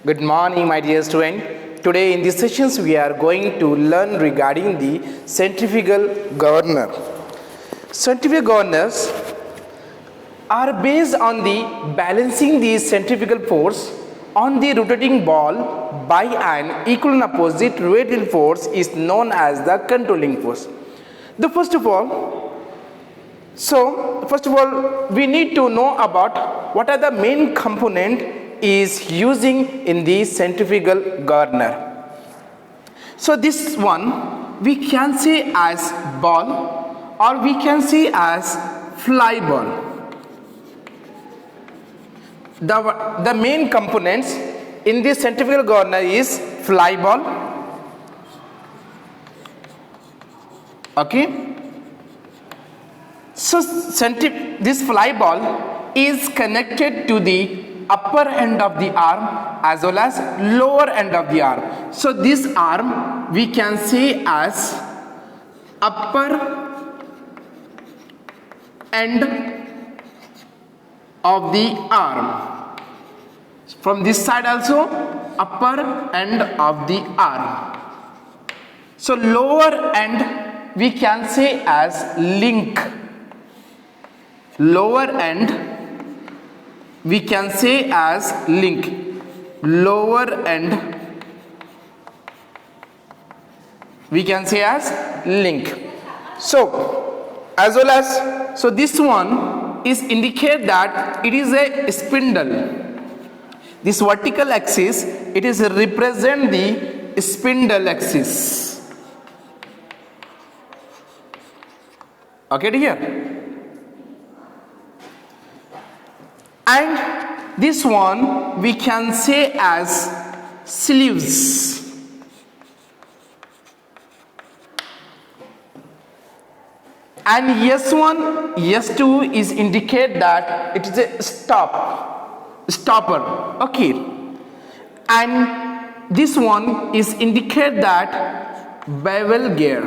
Good morning, my dear student. Today in these sessions we are going to learn regarding the centrifugal governor. Centrifugal governors are based on the balancing the centrifugal force on the rotating ball by an equal and opposite radial force is known as the controlling force. First of all, we need to know about what are the main component is using in the centrifugal governor. So this one we can say as ball or we can say as fly ball. The main components in this centrifugal governor is fly ball. Okay. So this fly ball is connected to the upper end of the arm as well as lower end of the arm. So this arm we can say as upper end of the arm. From this side also upper end of the arm. So lower end we can say as link. Lower end we can say as link. Lower end we can say as link. So as well as this one is indicate that it is a spindle. This vertical axis it is represent the spindle axis. Okay dear. And this one we can say as sleeves. And S1, S2 is indicate that it is a stopper. Okay. And this one is indicate that bevel gear.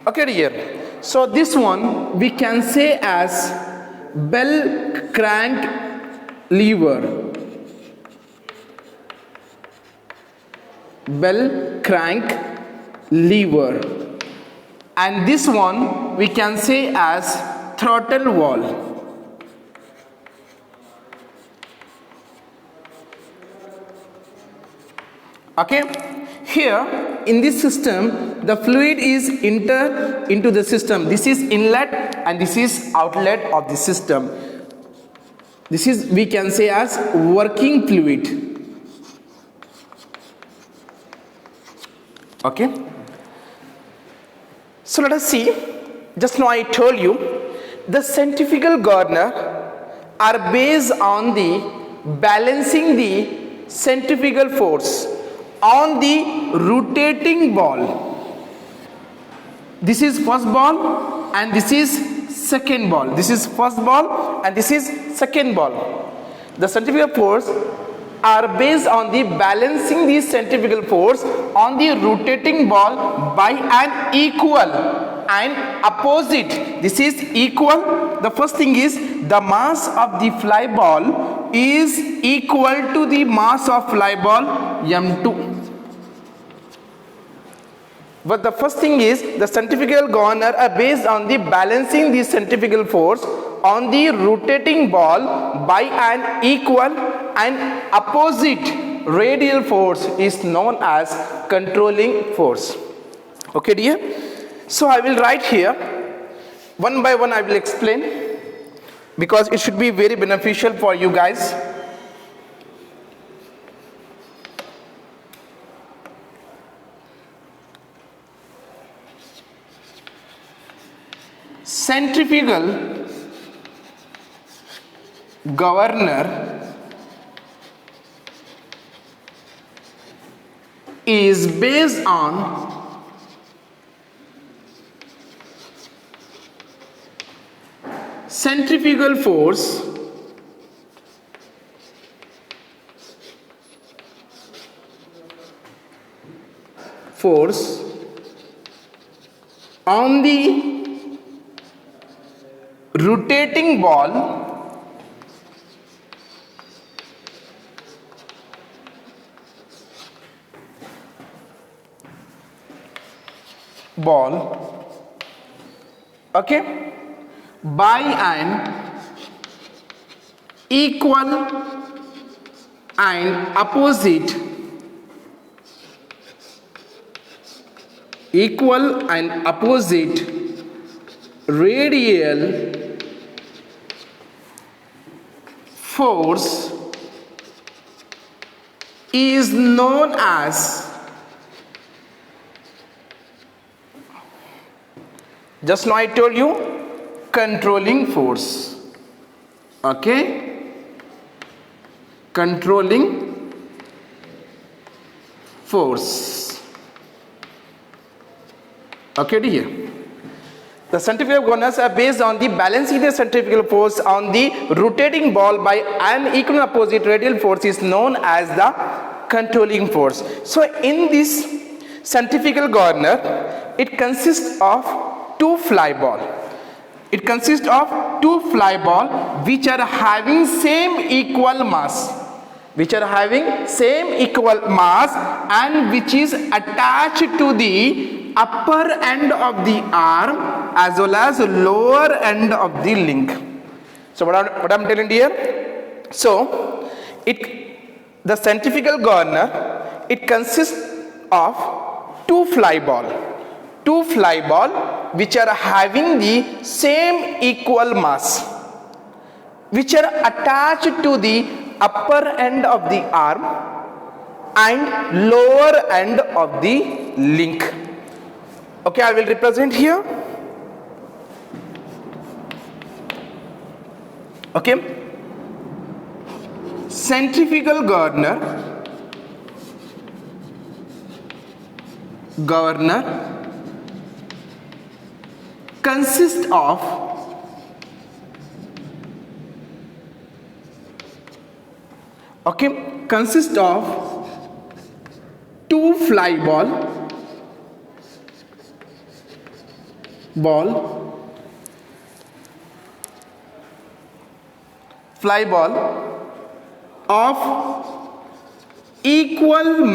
Okay dear. So this one we can say as bell crank lever. Bell crank lever. And this one we can say as throttle valve. Okay. Here in this system the fluid is enter into the system. This is inlet and this is outlet of the system. This is we can say as working fluid. Okay. So let us see. Just now I told you the centrifugal governor are based on the balancing the centrifugal force on the rotating ball. This is first ball and this is second ball. This is first ball and this is second ball. The centrifugal force are based on the balancing the centrifugal force on the rotating ball by an equal and opposite. This is equal. The first thing is the mass of the fly ball is equal to the mass of fly ball m2. But the first thing is the centrifugal governor are based on the balancing the centrifugal force on the rotating ball by an equal and opposite radial force is known as controlling force. Okay dear. So I will write here one by one. I will explain because it should be very beneficial for you guys. Centrifugal governor is based on centrifugal force on the rotating ball ball, okay, by an equal and opposite radial force is known as, just now I told you, controlling force. Okay, controlling force. Okay dear, the centrifugal governors are based on the balancing the centrifugal force on the rotating ball by an equal and opposite radial force is known as the controlling force. So in this centrifugal governor, it consists of two fly ball. It consists of two fly ball which are having same equal mass, and which is attached to the upper end of the arm as well as lower end of the link. So what I'm telling you here, so the centrifugal governor, it consists of two fly ball which are having the same equal mass, which are attached to the upper end of the arm and lower end of the link. Okay, I will represent here. Okay, centrifugal governor consists of two fly ball of equal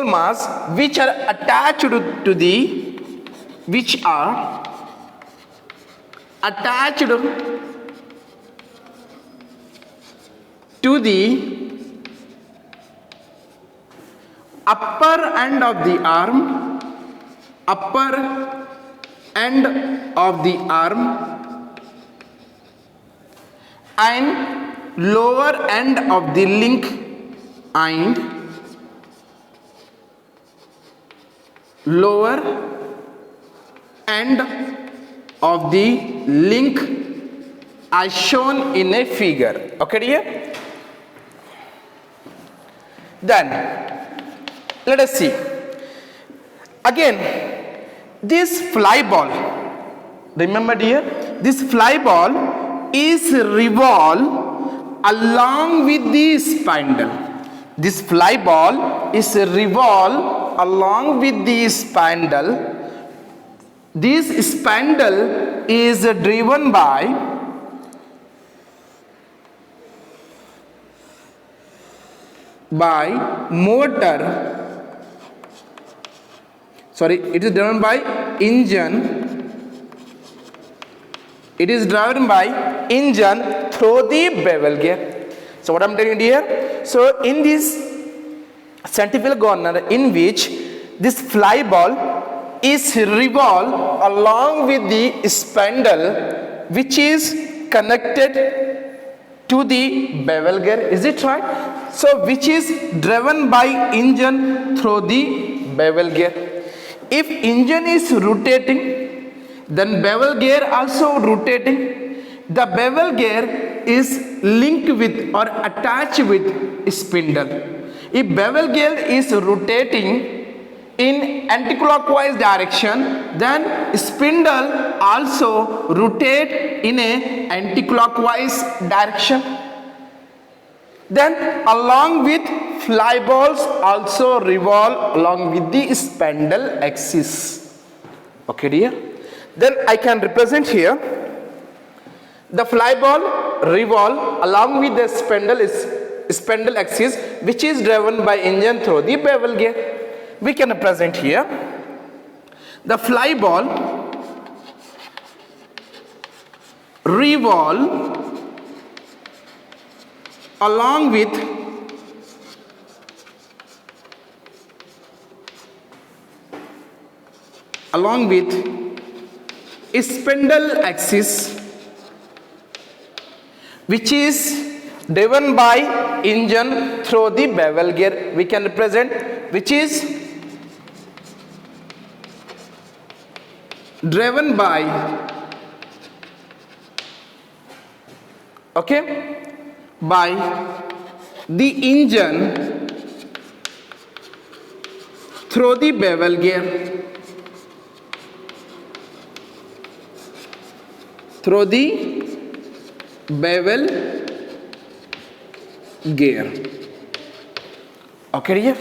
mass which are attached to the upper end of the arm and lower end of the link as shown in a figure. Okay dear? Then let us see again this fly ball. Remember dear, this fly ball is revolve along with the spindle. This fly ball is revolve along with the spindle. This spindle is driven by motor. Sorry, it is driven by engine. It is driven by engine through the bevel gear. So what I'm telling you here, so in this centrifugal governor in which this fly ball is revolved along with the spindle which is connected to the bevel gear, is it right? So which is driven by engine through the bevel gear. If engine is rotating, then bevel gear also rotating. The bevel gear is linked with or attached with spindle. If bevel gear is rotating in anticlockwise direction, then spindle also rotate in a anticlockwise direction. Then along with fly balls also revolve along with the spindle axis. Okay dear? Then I can represent here the fly ball revolve along with the spindle is spindle axis which is driven by engine through the bevel gear. We can represent here the fly ball revolve along with a spindle axis which is driven by engine through the bevel gear. We can represent which is driven by by the engine through the bevel gear. Through the bevel gear. Okay, dear?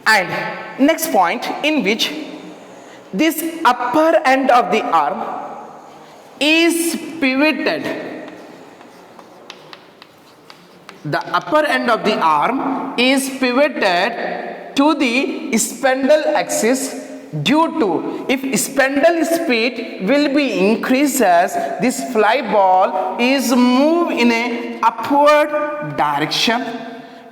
And next point, in which this upper end of the arm is pivoted. The upper end of the arm is pivoted to the spindle axis due to if spindle speed will be increases, this fly ball is moved in a upward direction.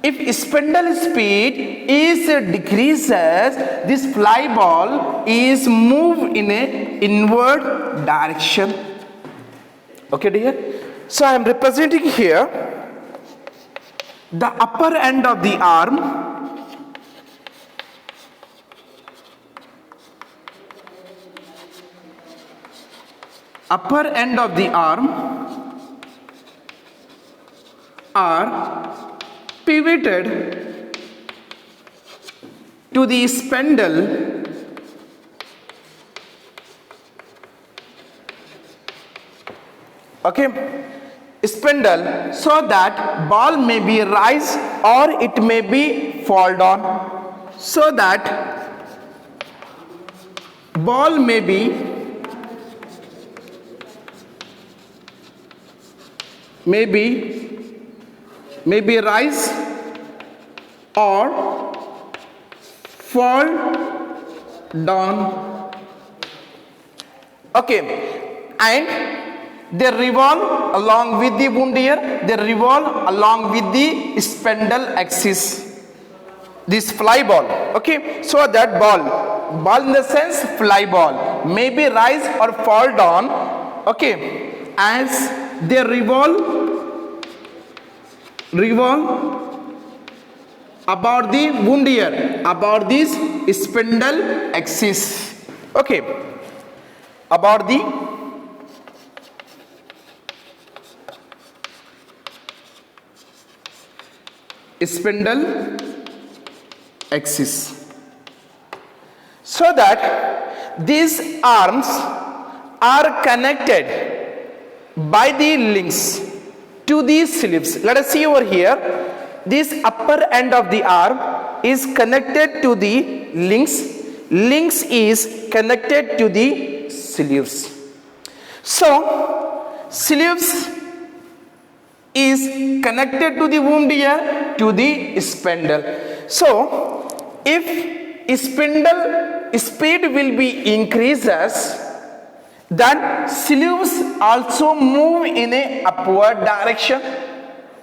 If spindle speed is decreases, this fly ball is moved in a inward direction. Okay, dear? So I am representing here the upper end of the arm are pivoted to the spindle spindle so that ball may be rise or it may be fall down, so that ball may be rise or fall down. Okay, and they revolve along with the wound gear, they revolve along with the spindle axis, this fly ball. Okay, so that ball in the sense fly ball may be rise or fall down. Okay, as they revolve about the wound gear, about this spindle axis. Okay, about the spindle axis, so that these arms are connected by the links to these sleeves. Let us see over here. This upper end of the arm is connected to the links. Links is connected to the sleeves. So sleeves is connected to the wound gear to the spindle. So if spindle speed will be increases, then sleeves also move in a upward direction.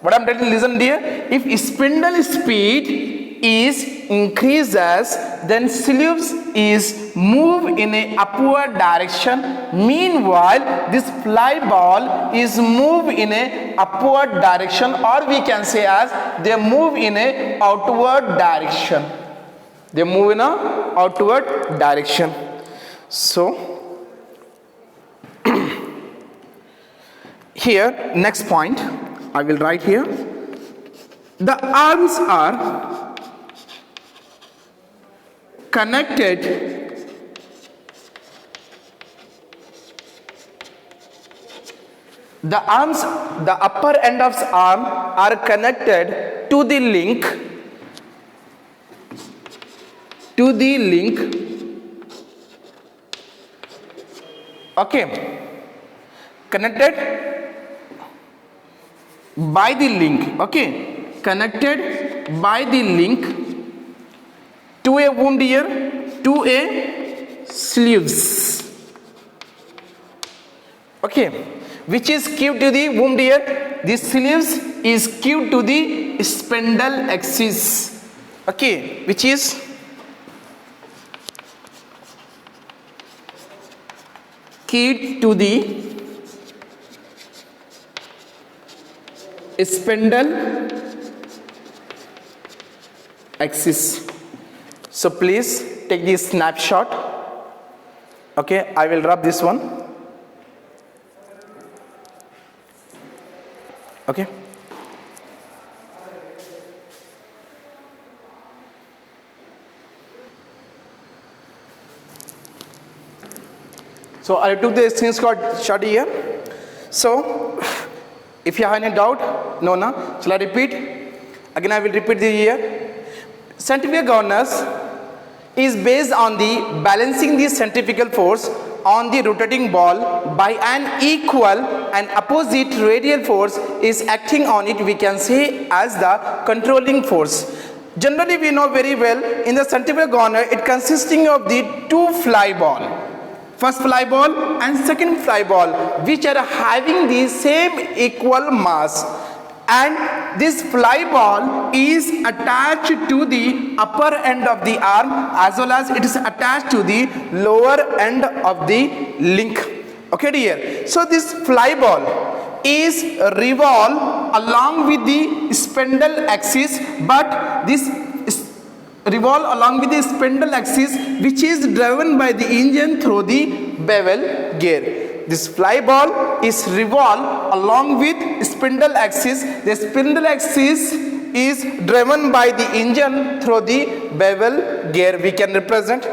What I'm telling, listen dear, if spindle speed is increases, then sleeves is move in a upward direction. Meanwhile, this fly ball is move in a upward direction, or we can say as they move in a outward direction. They move in a outward direction. So here, next point, I will write here. The arms are connected the upper end of the arm are connected to the link okay, connected by the link, okay, connected by the link to a wound ear to a sleeves, okay, which is skewed to the wound ear. The sleeves is skewed to the spindle axis, okay, which is skewed to the spindle axis. So please take this snapshot, okay. I will rub this one, okay. So I took the screenshot here. So if you have any doubt, no, shall I repeat? Again, I will repeat the here. Centrifugal governance is based on the balancing the centrifugal force on the rotating ball by an equal and opposite radial force is acting on it, we can say as the controlling force. Generally, we know very well in the centrifugal governor, it consisting of the two fly ball. First fly ball and second fly ball, which are having the same equal mass, and this fly ball is attached to the upper end of the arm as well as it is attached to the lower end of the link, okay dear. So this fly ball is revolve along with the spindle axis, but this revolve along with the spindle axis which is driven by the engine through the bevel gear. This fly ball is revolve along with spindle axis. The spindle axis is driven by the engine through the bevel gear, we can represent.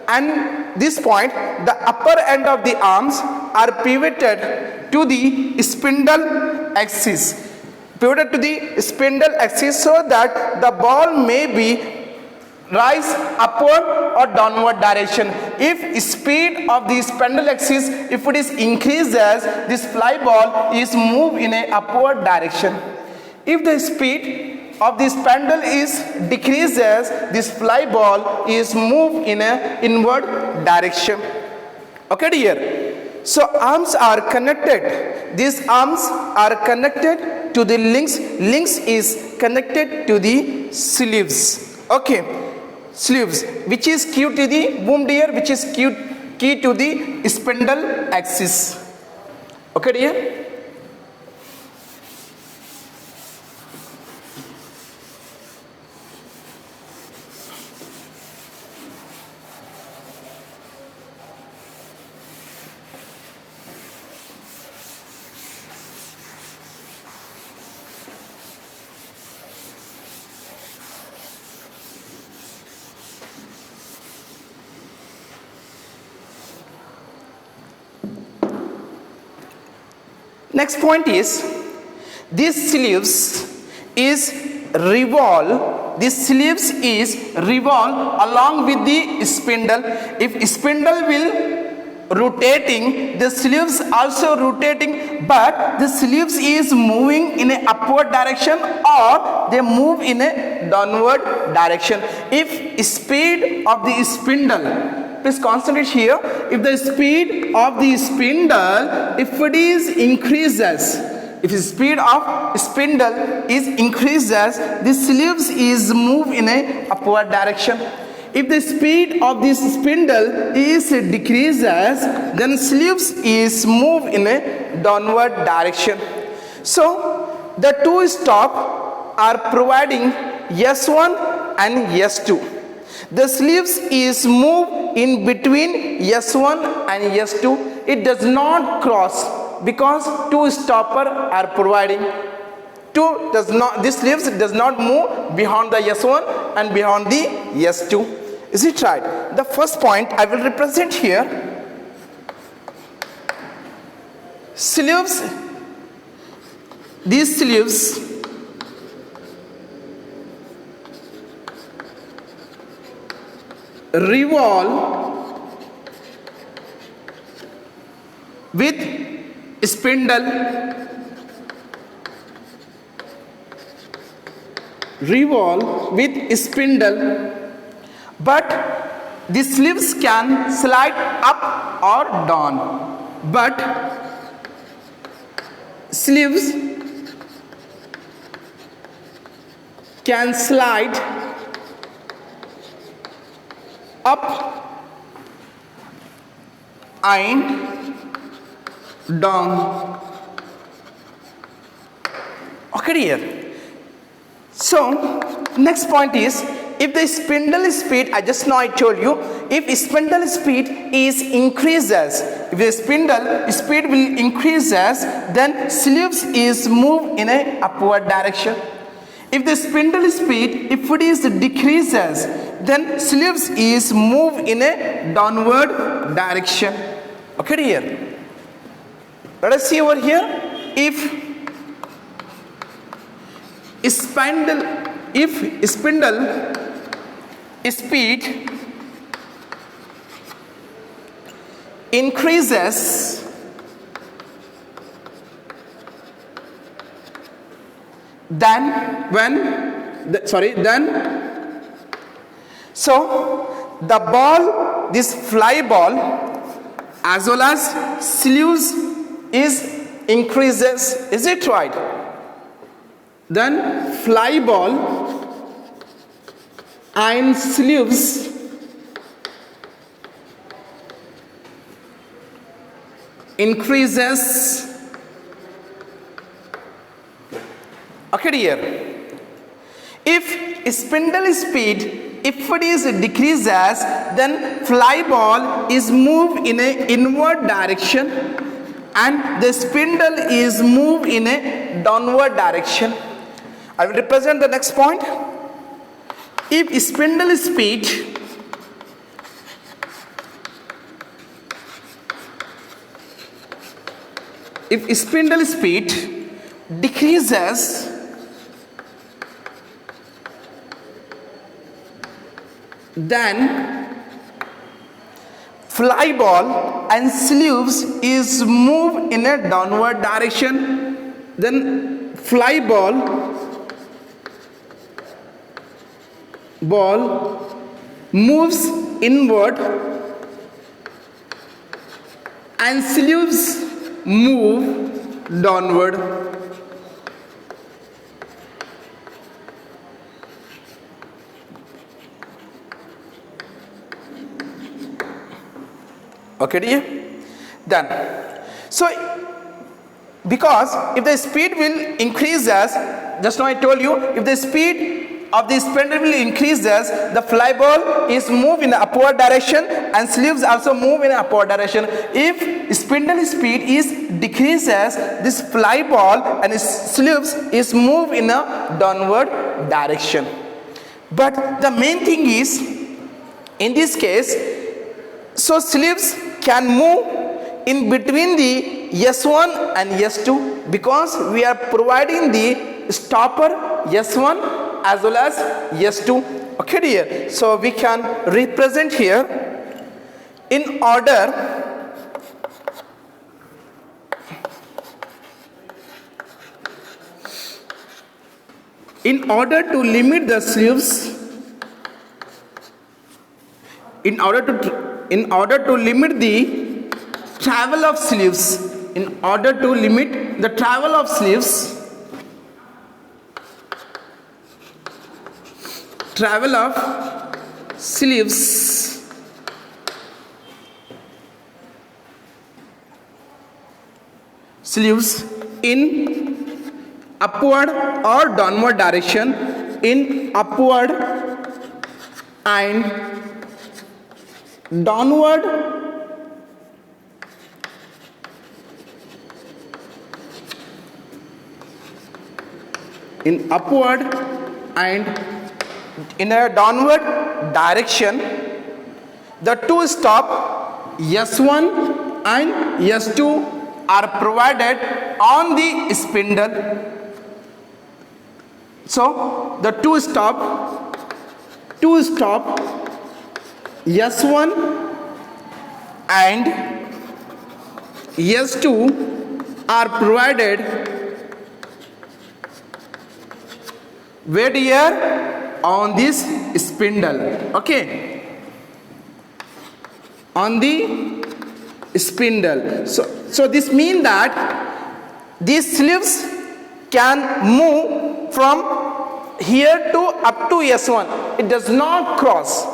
And this point, the upper end of the arms are pivoted to the spindle axis. Pivoted to the spindle axis so that the ball may be rise upward or downward direction. If speed of the spindle axis, if it is increases, this fly ball is move in a upward direction. If the speed of the spindle is decreases, this fly ball is move in a inward direction, okay dear. So arms are connected. These arms are connected to the links. Links is connected to the sleeves, okay. Sleeves which is skewed to the wound ear, which is skewed key to the spindle axis, okay dear. Next point is this sleeves is revolve. This sleeves is revolve along with the spindle. If spindle will rotating, the sleeves also rotating, but the sleeves is moving in a upward direction or they move in a downward direction. If speed of the spindle, please concentrate here, if the speed of the spindle, if it is increases, if the speed of spindle is increases, the sleeves is move in a upward direction. If the speed of this spindle is decreases, then sleeves is move in a downward direction. So the two stop are providing S1 and S2. The sleeves is move in between S1 and S2. It does not cross because two stopper are providing. This sleeves does not move beyond the S1 and beyond the S2. Is it right? The first point I will represent here. Sleeves. These sleeves revolve with spindle revolve with spindle, but the sleeves can slide up or down. But sleeves can slide up and down. Okay, dear. So next point is, if the spindle speed, I told you, if spindle speed is increases, if the spindle speed will increases, then sleeves is move in a upward direction. If the spindle speed, if it is decreases, then sleeves is move in a downward direction. Okay, dear. Let us see over here. If spindle speed increases, then so the ball, this fly ball as well as sleeves is increases. Is it right? Then fly ball and sleeves increases. Okay, dear. If spindle speed, if it is decreases, then fly ball is move in a inward direction and the spindle is move in a downward direction. I will represent the next point. If spindle speed decreases, then fly ball and sleeves is move in a downward direction. Then fly ball moves inward and sleeves move downward. Okay, dear. Done. So because if the speed will increases, just now I told you, if the speed of the spindle will increases, the fly ball is move in upward direction and sleeves also move in upward direction. If spindle speed is decreases, this fly ball and sleeves is move in a downward direction. But the main thing is, in this case, so sleeves can move in between the S1 and S2 because we are providing the stopper S1 as well as S2. Okay, dear. So we can represent here in order to limit the sleeves, in order to limit the travel of sleeves, sleeves in upward or downward direction, in upward and downward in upward and in a downward direction, the two stop S1 and S2 are provided on the spindle. So the two stop S1 and S2 are provided Where dear? On this spindle. Okay. On the spindle. So this means that these sleeves can move from here to up to S1. It does not cross,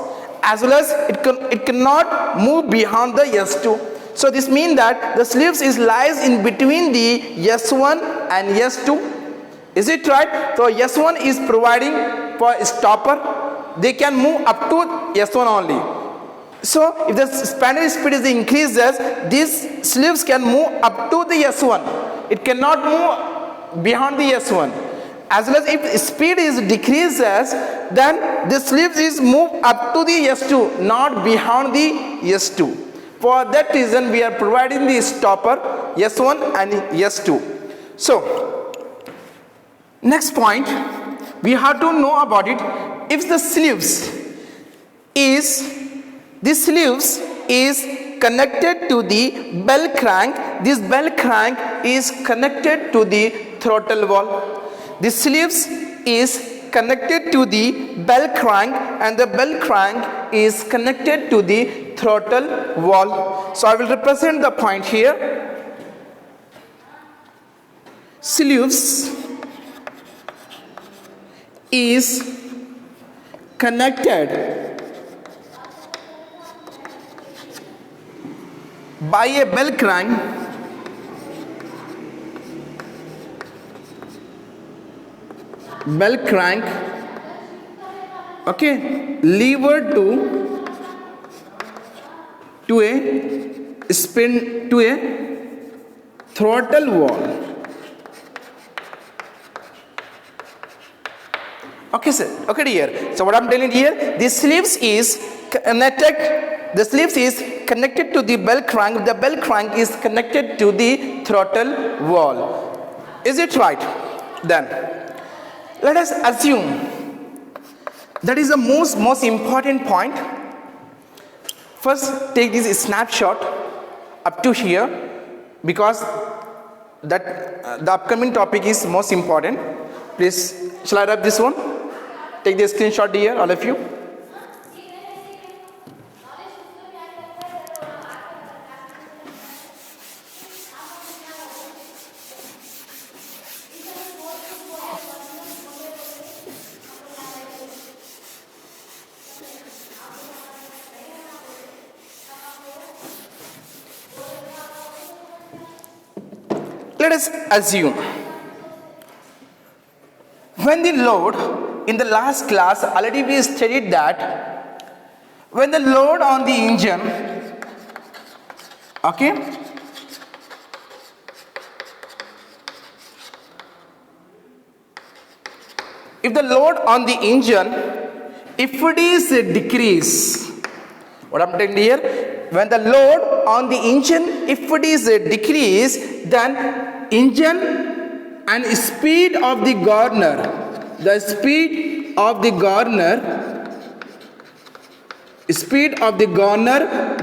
as well as it cannot move beyond the S2. So this means that the sleeves lies in between the S1 and S2. Is it right? So S1 is providing for a stopper. They can move up to S1 only. So if the spindle speed is increases, these sleeves can move up to the S1. It cannot move beyond the S1. As well as if speed is decreases, then the sleeves is move up to the S2, not beyond the S2. For that reason, we are providing the stopper S1 and S2. So next point, we have to know about it. If the sleeves is connected to the bell crank, this bell crank is connected to the throttle valve. The sleeves is connected to the bell crank, and the bell crank is connected to the throttle valve. So I will represent the point here. Sleeves is connected by a bell crank okay, lever to a spin to a throttle valve. Okay, sir. Okay, dear. So what I'm telling here, the sleeves is connected. The sleeves is connected to the bell crank. The bell crank is connected to the throttle valve. Is it right? Then let us assume that is the most important point. First, take this snapshot up to here, because that the upcoming topic is most important. Please, shall I wrap this one? Take the screenshot here, all of you. Let us assume when the load, in the last class already we studied that when the load on the engine, okay, if the load on the engine, if it is a decrease, what I'm telling here, when the load on the engine, if it is a decrease, then engine and speed of the governor, the speed of the governor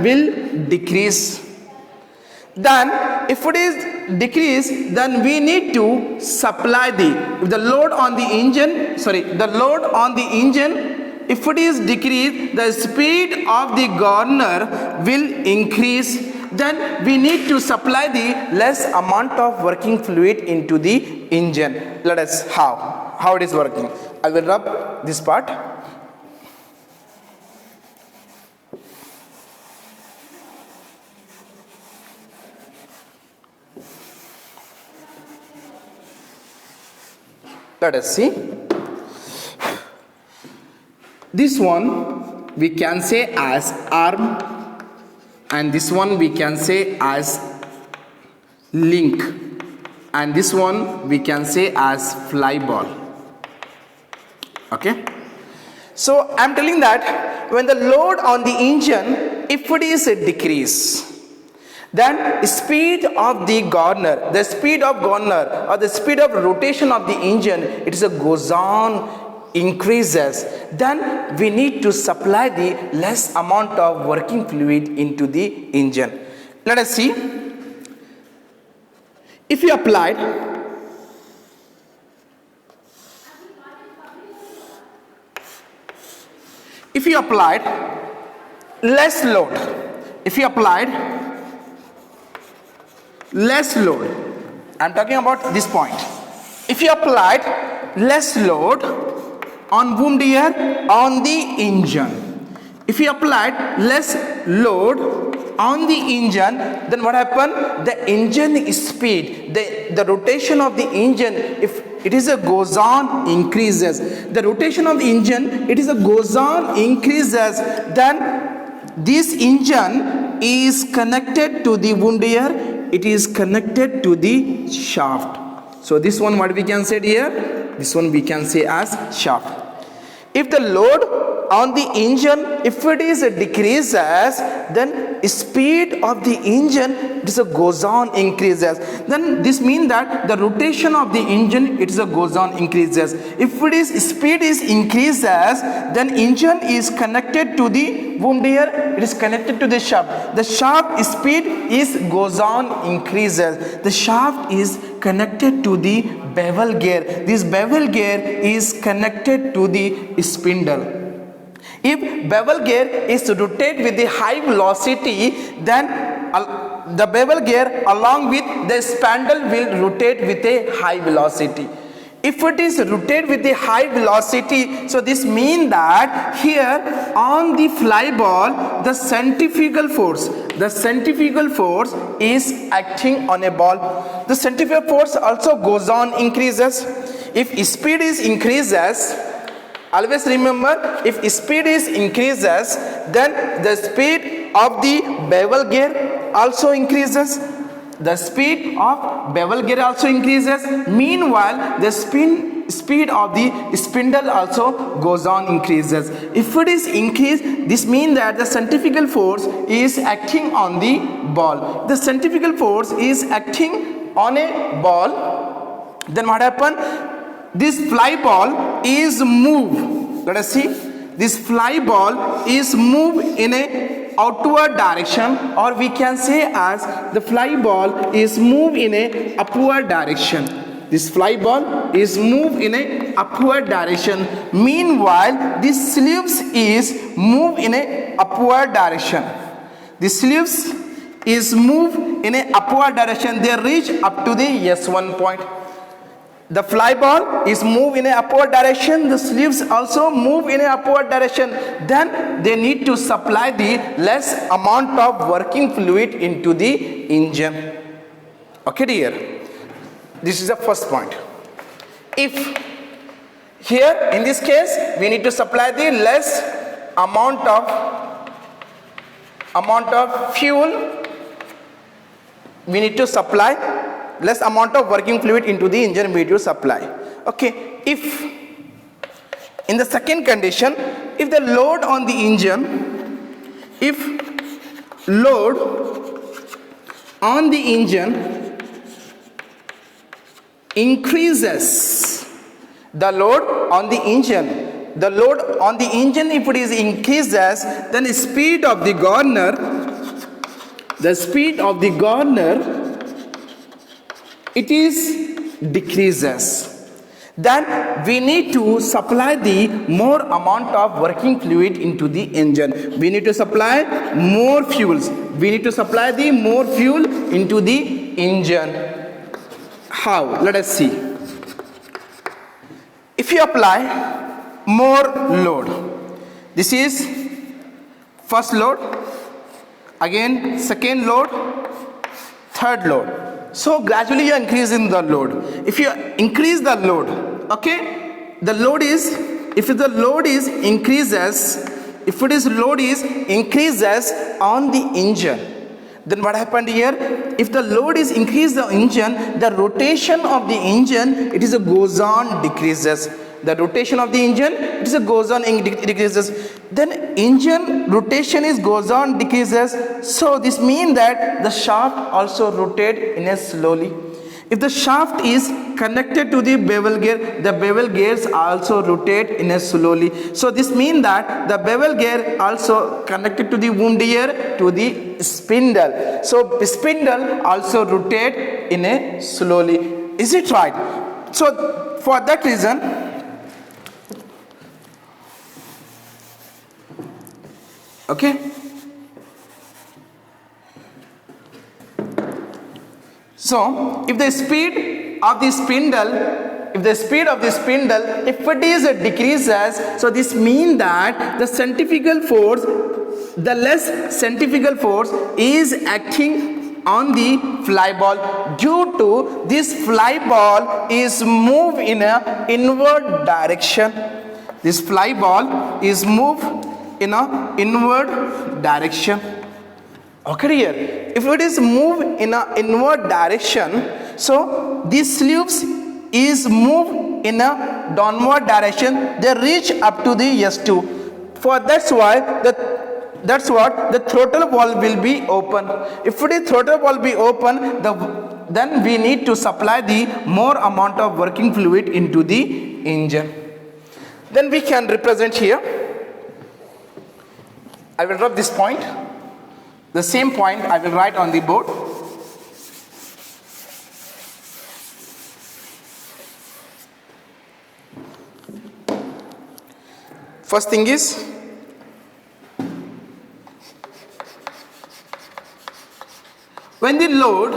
will decrease. Then if it is decrease, then we need to supply the load on the engine, if it is decreased, the speed of the governor will increase. Then we need to supply the less amount of working fluid into the engine. Let us how it is working. I will rub this part. Let us see. This one we can say as arm, and this one we can say as link, and this one we can say as fly ball. Okay, so I'm telling that when the load on the engine, if it is a decrease, then speed of the governor, or the speed of rotation of the engine, it is a goes on increases, then we need to supply the less amount of working fluid into the engine. Let us see. If you applied if you applied less load, if you applied less load, I'm talking about this point. If you applied less load on wound air on the engine, if you applied less load on the engine, then what happened? The engine speed, the rotation of the engine, if it is a goes on increases, the rotation of the engine, it is a goes on increases, then this engine is connected to the wound air, it is connected to the shaft. So this one, what we can say here, this one we can say as shaft. If the load on the engine, if it is decreases, then speed of the engine it is a goes on increases, then this means that the rotation of the engine it is a goes on increases. If it is speed is increases, then engine is connected to the wound air, it is connected to the shaft, the shaft speed is goes on increases, the shaft is connected to the bevel gear, this bevel gear is connected to the spindle. If bevel gear is rotate with the high velocity, then the bevel gear along with the spindle will rotate with a high velocity. If it is rotate with the high velocity, so this means that here on the fly ball, the centrifugal force is acting on a ball. The centrifugal force also goes on increases. If speed is increases, always remember, if speed is increases, then the speed of the bevel gear also increases. The speed of bevel gear also increases. Meanwhile, the speed of the spindle also goes on increases. If it is increased, this means that the centrifugal force is acting on the ball. The centrifugal force is acting on a ball. Then what happened? This fly ball is moved. Let us see. This fly ball is moved in a outward direction, or we can say as the fly ball is moved in a upward direction. This fly ball is moved in a upward direction. Meanwhile, this sleeves is moved in a upward direction. The sleeves is moved in a upward direction. They reach up to the S1 point. The fly ball is moved in a upward direction, the sleeves also move in a upward direction, then they need to supply the less amount of working fluid into the engine. Okay dear, this is the first point. If here in this case we need to supply the less amount of fuel, we need to supply less amount of working fluid into the engine we need to supply. Okay, if in the second condition, if the load on the engine, if load on the engine increases, the load on the engine if it is increases, then the speed of the governor it is decreases, then we need to supply the more amount of working fluid into the engine. We need to supply more fuels. We need to supply the more fuel into the engine. How? Let us see. If you apply more load, this is first load, again second load, third load. So gradually you are increasing the load. If you increase the load, okay, the load is, if the load is increases, if it is load is increases on the engine, then what happened here? If the load is increased the engine, the rotation of the engine it is a goes on decreases. The rotation of the engine it is a goes on decreases. Then engine rotation is goes on decreases. So this means that the shaft also rotate in a slowly. If the shaft is connected to the bevel gear, the bevel gears also rotate in a slowly. So this means that the bevel gear also connected to the wound gear to the spindle. So spindle also rotate in a slowly. Is it right? So for that reason, Okay. So if the speed of the spindle, if it is decreases, so this means that the centrifugal force, the less centrifugal force is acting on the fly ball. Due to this, fly ball is moved in a inward direction. This fly ball is moved in a inward direction. Okay, here if it is moved in a inward direction, so this sleeves is moved in a downward direction, they reach up to the S2. For that's what the throttle valve will be open. If it is throttle valve be open, then we need to supply the more amount of working fluid into the engine. Then we can represent here. I will drop this point. The same point I will write on the board. First thing is, when the load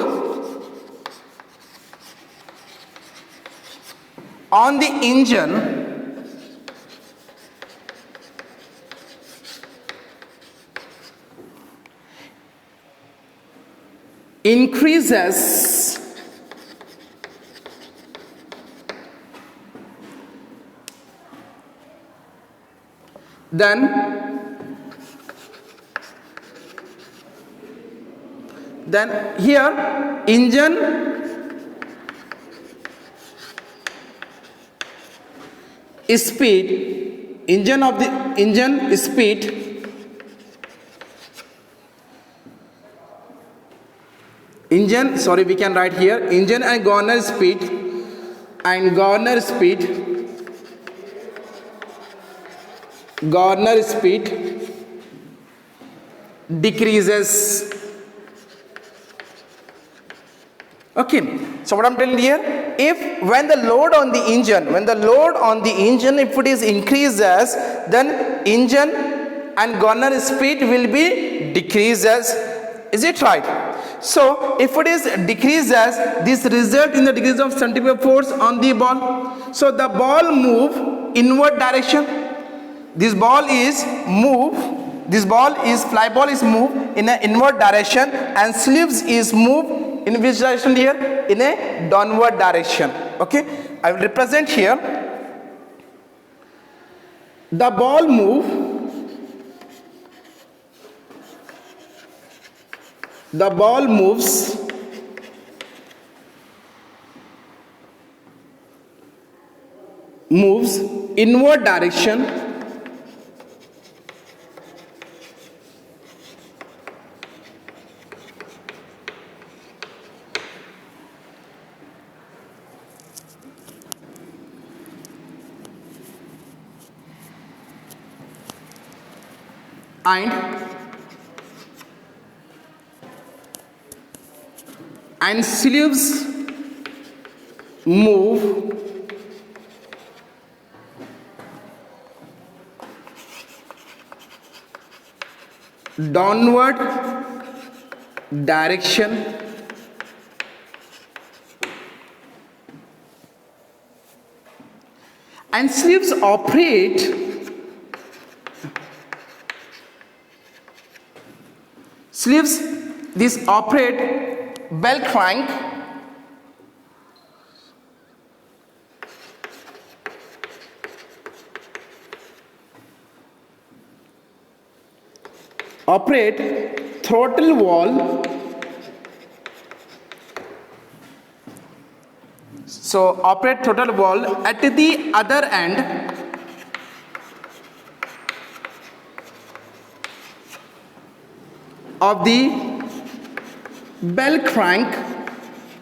on the engine increases, then here engine speed, engine speed we can write here engine and governor speed decreases. Okay, so what I'm telling here, if when the load on the engine if it is increases, then engine and governor speed will be decreases. Is it right? So if it is decreases, this result in the decrease of centrifugal force on the ball. So the ball move inward direction. Fly ball is moved in an inward direction, and sleeves is moved in which direction here? In a downward direction. Okay, I will represent here. The ball moves inward direction, and sleeves move downward direction, and sleeves operate bell crank operate throttle valve. So operate throttle valve at the other end of the bell crank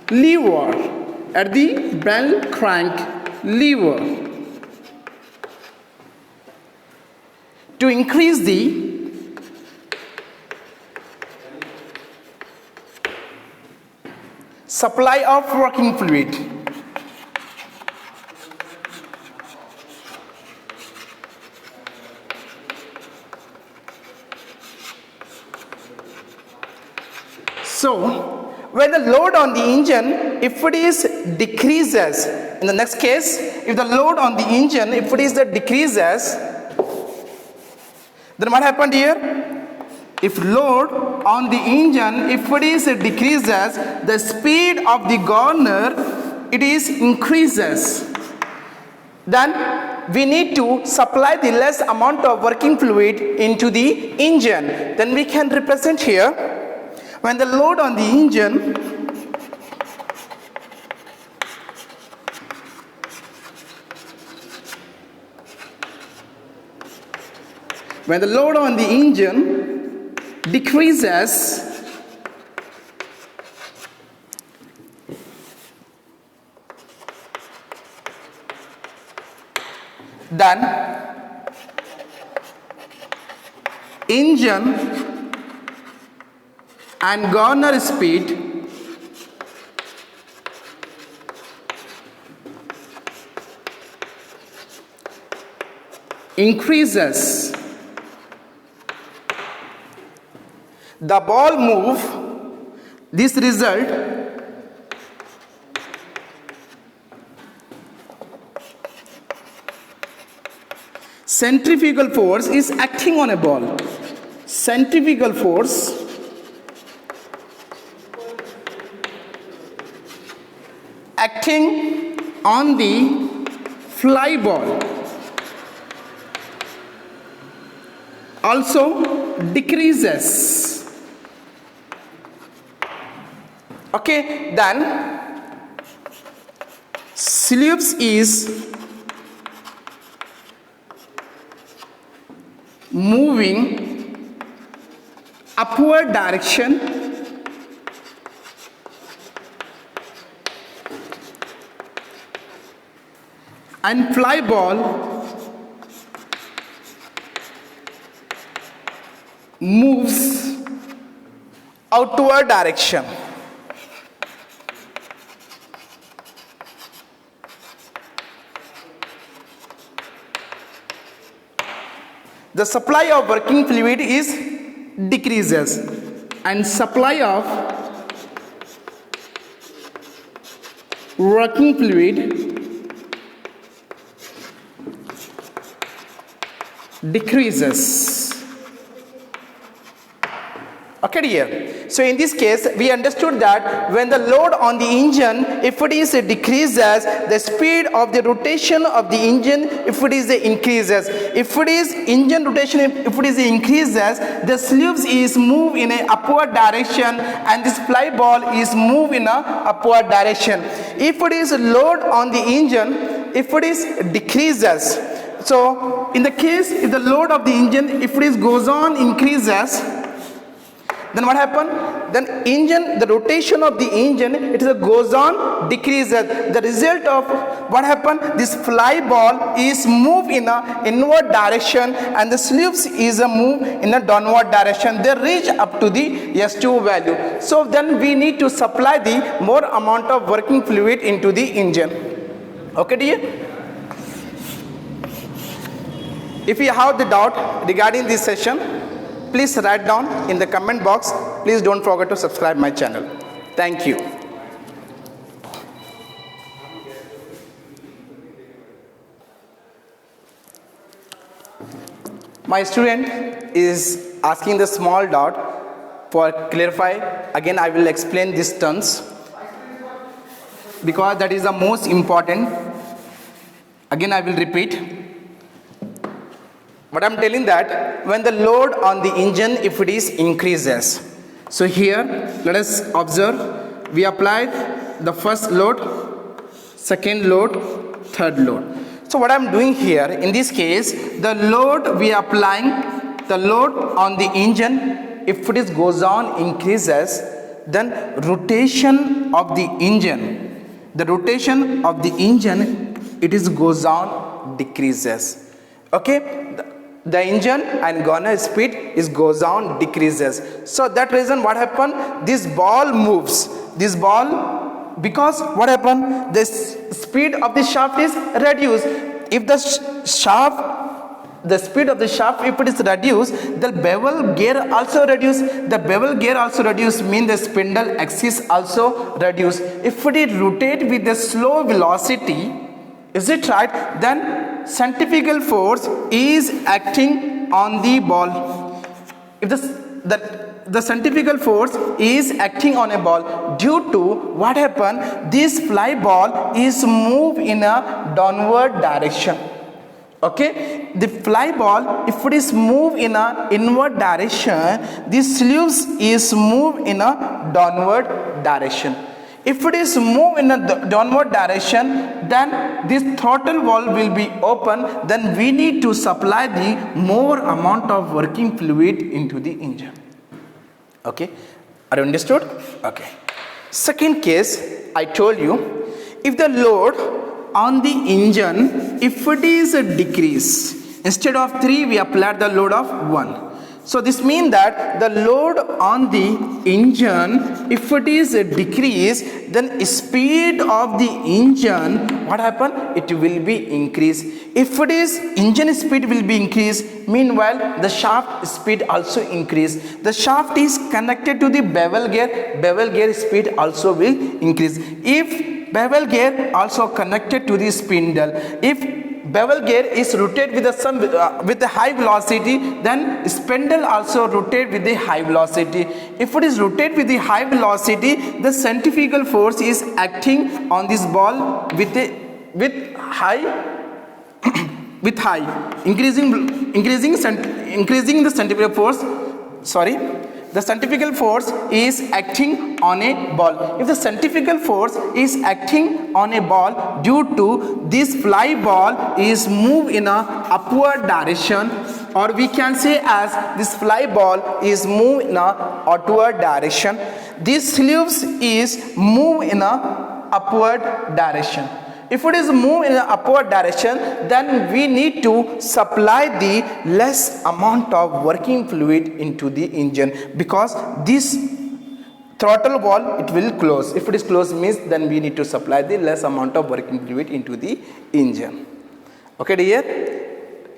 lever, to increase the supply of working fluid. So when the load on the engine, if it is decreases, in the next case, if the load on the engine, if it is the decreases, then what happened here? If load on the engine, if it is decreases, the speed of the governor, it is increases. Then we need to supply the less amount of working fluid into the engine. Then we can represent here, when the load on the engine, when the load on the engine decreases, then engine and governor speed increases. The ball move, this result centrifugal force is acting on a ball. Centrifugal force acting on the fly ball also decreases. Okay, then sleeves is moving upward direction and fly ball moves outward direction. The supply of working fluid is decreases and supply of working fluid decreases. Okay dear, so in this case we understood that when the load on the engine, if it is decreases, the speed of the rotation of the engine, if it is increases. If it is engine rotation, if it is increases, the sleeves is move in a upward direction and this fly ball is move in a upward direction. If it is load on the engine, if it is decreases, so in the case if the load of the engine, if it is goes on increases, then what happened? Then engine, the rotation of the engine, it is goes on decreases. The result of what happened? This fly ball is move in a inward direction and the sleeves is a move in a downward direction. They reach up to the S2 value. So then we need to supply the more amount of working fluid into the engine. Okay dear? If you have the doubt regarding this session, please write down in the comment box. Please don't forget to subscribe my channel. Thank you. My student is asking the small doubt. For clarify, again I will explain these terms because that is the most important. Again I will repeat. But I'm telling that when the load on the engine, if it is increases. So here let us observe, we applied the first load, second load, third load. So what I'm doing here in this case, the load we are applying, the load on the engine, if it is goes on increases, then rotation of the engine, the rotation of the engine, it is goes on decreases. Okay, the engine and governor speed is goes on decreases. So that reason what happened, this ball moves, this ball, because what happened, this speed of the shaft is reduced. If the shaft the speed of the shaft, if it is reduced, the bevel gear also reduce. The bevel gear also reduce mean the spindle axis also reduce. If it rotate with a slow velocity, is it right? Then centrifugal force is acting on the ball. If the centrifugal force is acting on a ball, due to what happened, this fly ball is moved in a downward direction. Okay, the fly ball, if it is moved in a inward direction, the sleeves is moved in a downward direction. If it is moved in a downward direction, then this throttle valve will be open. Then we need to supply the more amount of working fluid into the engine. Okay, are you understood? Okay. Second case, I told you, if the load on the engine, if it is a decrease, instead of 3 we applied the load of 1. So this means that the load on the engine, if it is a decrease, then speed of the engine, what happen? It will be increased. If it is engine speed will be increased, meanwhile the shaft speed also increase. The shaft is connected to the bevel gear speed also will increase. If bevel gear also connected to the spindle, if bevel gear is rotate with the high velocity, then spindle also rotate with the high velocity. If it is rotate with the high velocity, the centrifugal force is acting on this ball with high increasing the centrifugal force. The centrifugal force is acting on a ball. If the centrifugal force is acting on a ball, due to this fly ball is moved in a upward direction, or we can say as this fly ball is moved in a outward direction, this sleeves is moved in a upward direction. If it is moved in an upward direction, then we need to supply the less amount of working fluid into the engine, because this throttle valve it will close. If it is closed means then we need to supply the less amount of working fluid into the engine. Okay dear,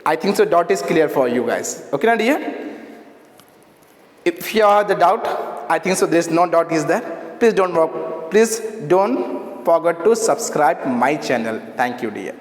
I think so doubt is clear for you guys. Okay na dear? If you have the doubt, I think so there is no doubt is there. Please don't forget to subscribe my channel. Thank you dear.